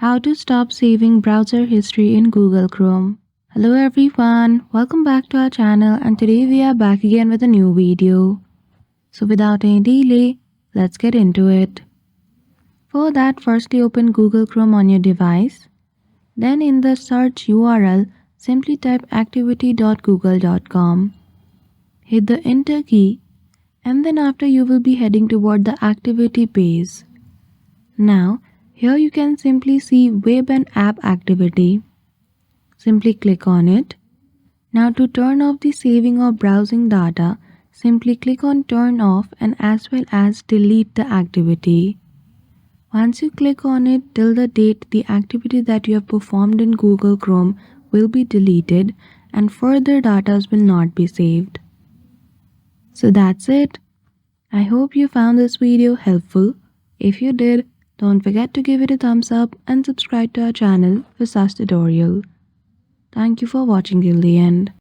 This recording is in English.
How to stop saving browser history in Google Chrome. Hello everyone, welcome back to our channel and today we are back again with a new video. So without any delay, let's get into it. For that, firstly open Google Chrome on your device. Then in the search URL, simply type activity.google.com. Hit the enter key and then after you will be heading toward the activity page. Now, here you can simply see web and app activity. Simply click on it. Now to turn off the saving or browsing data, simply click on turn off and as well as delete the activity. Once you click on it, till the date the activity that you have performed in Google Chrome will be deleted and further data will not be saved. So that's it. I hope you found this video helpful. If you did, don't forget to give it a thumbs up and subscribe to our channel for such tutorial. Thank you for watching till the end.